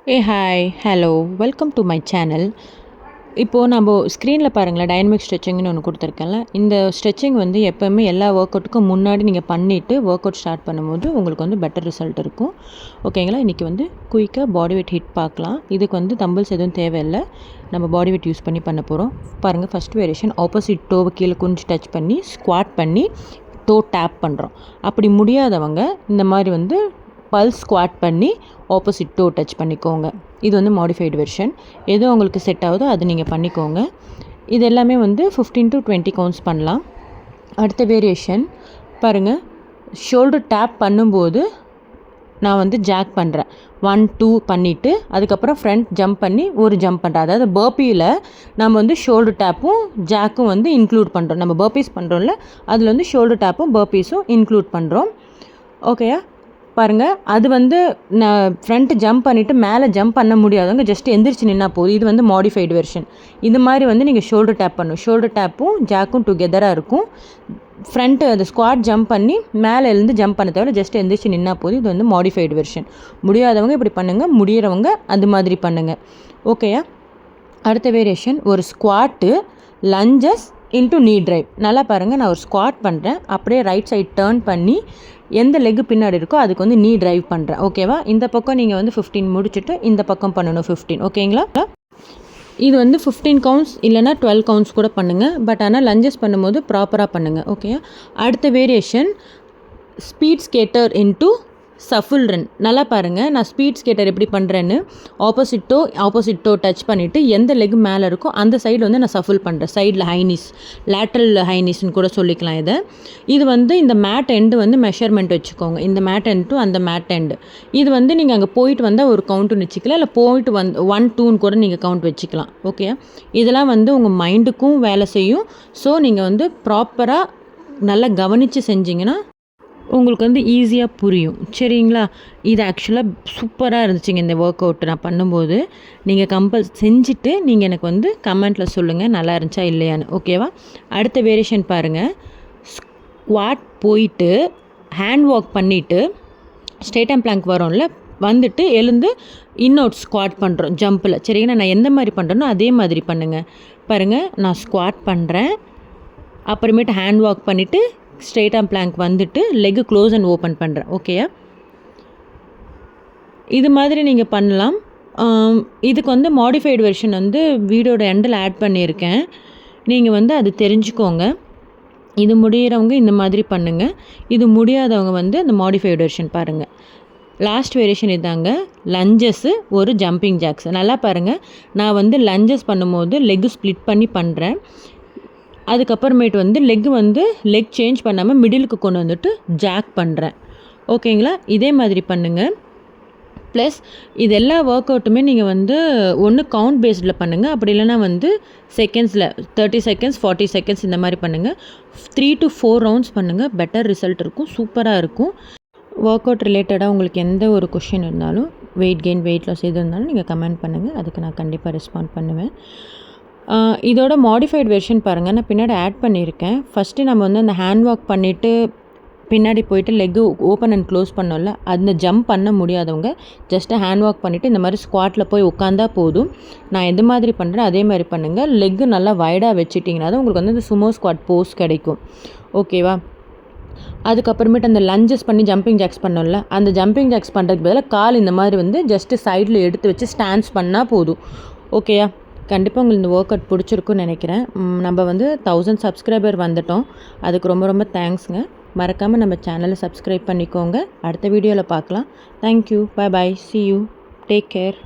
Hi hello welcome to my channel. இப்போது நம்ம ஸ்க்ரீனில் பாருங்களேன், டைனமிக் ஸ்ட்ரெச்சிங்னு ஒன்று கொடுத்துருக்கேன்ல. இந்த ஸ்ட்ரெச்சிங் வந்து எப்போவுமே எல்லா ஒர்க் அவுட்டுக்கும் முன்னாடி நீங்கள் பண்ணிவிட்டு ஒர்க் அவுட் ஸ்டார்ட் பண்ணும்போது உங்களுக்கு வந்து பெட்டர் ரிசல்ட் இருக்கும். ஓகேங்களா? இன்றைக்கி வந்து குயிக்காக பாடி வெயிட் ஹிட் பார்க்கலாம். இதுக்கு வந்து தம்பிள்ஸ் எதுவும் தேவையில்லை, நம்ம பாடி வெயிட் யூஸ் பண்ணி பண்ண போகிறோம். பாருங்கள், ஃபஸ்ட் வேரியேஷன் ஆப்போசிட் டோவை கீழே குனிஞ்சு டச் பண்ணி ஸ்குவாட் பண்ணி டோ டேப் பண்ணுறோம். அப்படி முடியாதவங்க இந்த மாதிரி வந்து பல்ஸ் ஸ்குவாட் பண்ணி ஆப்போசிட் டோ டச் பண்ணிக்கோங்க. இது வந்து மாடிஃபைடு வெர்ஷன். எது உங்களுக்கு செட் ஆகுதோ அது நீங்கள் பண்ணிக்கோங்க. இது எல்லாமே வந்து 15 to 20 கவுண்ட்ஸ் பண்ணலாம். அடுத்த வேரியேஷன் பாருங்கள், ஷோல்டர் டேப் பண்ணும்போது நான் வந்து ஜாக் பண்ணுறேன். 1 2 பண்ணிவிட்டு அதுக்கப்புறம் ஃப்ரண்ட் ஜம்ப் பண்ணி ஒரு ஜம்ப் பண்ணுறேன். அதாவது பர்பியில் நம்ம வந்து ஷோல்டர் டேப்பும் ஜாக்கும் வந்து இன்க்ளூட் பண்ணுறோம். நம்ம பர்பீஸ் பண்ணுறோம்ல, அதில் வந்து ஷோல்டர் டேப்பும் பர்பீஸும் இன்க்ளூட் பண்ணுறோம். ஓகேயா? பாருங்கள், அது வந்து நான் ஃப்ரண்ட் ஜம்ப் பண்ணிவிட்டு மேலே ஜம்ப் பண்ண முடியாதவங்க ஜஸ்ட் எந்திரிச்சு நின்னா போதும். இது வந்து மாடிஃபைடு வெர்ஷன். இது மாதிரி வந்து நீங்கள் ஷோல்டர் டேப் பண்ணணும். ஷோல்டர் டேப்பும் ஜாக்கும் டுகெதராக இருக்கும். ஃப்ரண்ட்டு அது ஸ்குவாட் ஜம்ப் பண்ணி மேலே எழுந்து ஜம்ப் பண்ண தவிர ஜஸ்ட் எந்திரிச்சு நின்னா போதும். இது வந்து மாடிஃபைடு வெர்ஷன். முடியாதவங்க இப்படி பண்ணுங்கள், முடிகிறவங்க அது மாதிரி பண்ணுங்கள். ஓகேயா? அடுத்த வேரியேஷன் ஒரு ஸ்குவாட்டு, லஞ்சஸ் இன்ட்டு நீ ட்ரைவ். நல்லா பாருங்கள், நான் ஒரு ஸ்குவாட் பண்ணுறேன், அப்படியே ரைட் சைட் டேர்ன் பண்ணி எந்த லெக்கு பின்னாடி இருக்கோ அதுக்கு வந்து நீ ட்ரைவ் பண்ணுறேன். ஓகேவா? இந்த பக்கம் நீங்கள் வந்து 15 முடிச்சுட்டு இந்த பக்கம் பண்ணணும் 15. ஓகேங்களா? இது வந்து 15 கவுண்ட்ஸ் இல்லைனா 12 கவுண்ட்ஸ் கூட பண்ணுங்கள். பட் ஆனால் லஞ்சஸ் பண்ணும்போது ப்ராப்பராக பண்ணுங்கள். ஓகேயா? அடுத்த variation speed scatter into சஃபுல் run. நல்லா பாருங்கள், நான் ஸ்பீட் ஸ்கேட்டர் எப்படி பண்ணுறேன்னு ஆப்போசிட் டோ டச் பண்ணிவிட்டு எந்த லெக் மேலே இருக்கோ அந்த சைடு வந்து நான் சஃபுல் பண்ணுறேன். சைடில் ஹைனிஸ், லேட்ரல் ஹைனிஸ்ன்னு கூட சொல்லிக்கலாம் இதை. இது வந்து இந்த மேட் எண்டு வந்து மெஷர்மெண்ட் வச்சுக்கோங்க. இந்த மேட் எண்ட் டு அந்த மேட் எண்டு. இது வந்து நீங்கள் அங்கே போயிட்டு வந்தால் ஒரு கவுண்ட்டுன்னு வச்சுக்கலாம், இல்லை போயிட்டு 1 2ன்னு கூட நீங்கள் கவுண்ட் வச்சுக்கலாம். ஓகே? இதெல்லாம் வந்து உங்கள் மைண்டுக்கும் வேலை செய்யும். ஸோ நீங்கள் வந்து ப்ராப்பராக நல்லா கவனித்து செஞ்சிங்கன்னா உங்களுக்கு வந்து ஈஸியாக புரியும். சரிங்களா? இது ஆக்சுவலாக சூப்பராக இருந்துச்சுங்க இந்த ஒர்க் அவுட் நான் பண்ணும்போது. நீங்கள் செஞ்சுட்டு நீங்கள் எனக்கு வந்து கமெண்ட்டில் சொல்லுங்கள் நல்லா இருந்துச்சா இல்லையான்னு. ஓகேவா? அடுத்த வேரியேஷன் பாருங்கள், ஸ்குவாட் போயிட்டு ஹேண்ட் வாக் பண்ணிவிட்டு ஸ்ட்ரெயிட் அண்ட் பிளாங்க் வரோம்ல, வந்துட்டு எழுந்து இன்னொரு ஸ்குவாட் பண்ணுறோம் ஜம்பில். சரிங்களா? நான் எந்த மாதிரி பண்ணுறேனோ அதே மாதிரி பண்ணுங்கள். பாருங்கள், நான் ஸ்குவாட் பண்ணுறேன், அப்புறமேட்டு ஹேண்ட் வாக் பண்ணிவிட்டு ஸ்ட்ரெயிட் ஆம் பிளாங்க் வந்துட்டு லெக்கு க்ளோஸ் அண்ட் ஓப்பன் பண்ணுறேன். ஓகேயா? இது மாதிரி நீங்கள் பண்ணலாம். இதுக்கு வந்து மாடிஃபைடு வெர்ஷன் வந்து வீடியோட எண்டில் ஆட் பண்ணியிருக்கேன், நீங்கள் வந்து அது தெரிஞ்சுக்கோங்க. இது முடிகிறவங்க இந்த மாதிரி பண்ணுங்கள், இது முடியாதவங்க வந்து அந்த மாடிஃபைடு வெர்ஷன் பாருங்கள். லாஸ்ட் வேரியேஷன் இதாங்க, லஞ்சஸ்ஸு ஒரு ஜம்பிங் ஜாக்ஸ். நல்லா பாருங்கள், நான் வந்து லஞ்சஸ் பண்ணும்போது லெக்கு ஸ்ப்ளிட் பண்ணி பண்ணுறேன். அதுக்கப்புறமேட்டு வந்து லெக் சேஞ்ச் பண்ணாமல் மிடிலுக்கு கொண்டு வந்துட்டு ஜாக் பண்ணுறேன். ஓகேங்களா? இதே மாதிரி பண்ணுங்கள். ப்ளஸ் இது எல்லா ஒர்க் அவுட்டுமே நீங்கள் வந்து ஒன்று கவுண்ட் பேஸ்டில் பண்ணுங்கள், அப்படி இல்லைனா வந்து செகண்ட்ஸில் 30 செகண்ட்ஸ் 40 செகண்ட்ஸ் இந்த மாதிரி பண்ணுங்கள். 3 to 4 ரவுண்ட்ஸ் பண்ணுங்கள், பெட்டர் ரிசல்ட் இருக்கும், சூப்பராக இருக்கும். ஒர்க் அவுட் ரிலேட்டடாக உங்களுக்கு எந்த ஒரு கொஷின் இருந்தாலும், வெயிட் கெயின் வெயிட் லாஸ் எது இருந்தாலும் நீங்கள் கமெண்ட் பண்ணுங்கள், அதுக்கு நான் கண்டிப்பாக ரெஸ்பாண்ட் பண்ணுவேன். இதோட மாடிஃபைடு வெர்ஷன் பாருங்கள், நான் பின்னாடி ஆட் பண்ணியிருக்கேன். ஃபஸ்ட்டு நம்ம வந்து அந்த ஹேண்ட் வாக் பண்ணிவிட்டு பின்னாடி போயிட்டு லெக்கு ஓப்பன் அண்ட் க்ளோஸ் பண்ணோம்ல, அந்த ஜம்ப் பண்ண முடியாதவங்க ஜஸ்ட்டு ஹேண்ட் வாக் பண்ணிவிட்டு இந்த மாதிரி ஸ்குவாட்டில் போய் உட்காந்தா போதும். நான் எது மாதிரி பண்ணுறேன் அதே மாதிரி பண்ணுங்கள். லெக்கு நல்லா வைடாக வச்சுட்டிங்கன்னா தான் உங்களுக்கு வந்து இந்த சுமோ ஸ்குவாட் போஸ் கிடைக்கும். ஓகேவா? அதுக்கப்புறமேட்டு அந்த லஞ்சஸ் பண்ணி ஜம்பிங் ஜாக்ஸ் பண்ணோம்ல, அந்த ஜம்பிங் ஜாக்ஸ் பண்ணுறதுக்கு பதிலாக கால் இந்த மாதிரி வந்து ஜஸ்ட்டு சைடில் எடுத்து வச்சு ஸ்டாண்ட்ஸ் பண்ணால் போதும். ஓகேயா? கண்டிப்பாக உங்களுக்கு இந்த ஒர்க் அவுட் பிடிச்சிருக்குன்னு நினைக்கிறேன். நம்ம வந்து 1000 சப்ஸ்கிரைபர் வந்துட்டோம், அதுக்கு ரொம்ப ரொம்ப தேங்க்ஸுங்க. மறக்காமல் நம்ம சேனலை சப்ஸ்கிரைப் பண்ணிக்கோங்க. அடுத்த வீடியோவில் பார்க்கலாம். Thank you, bye bye, see you, take care.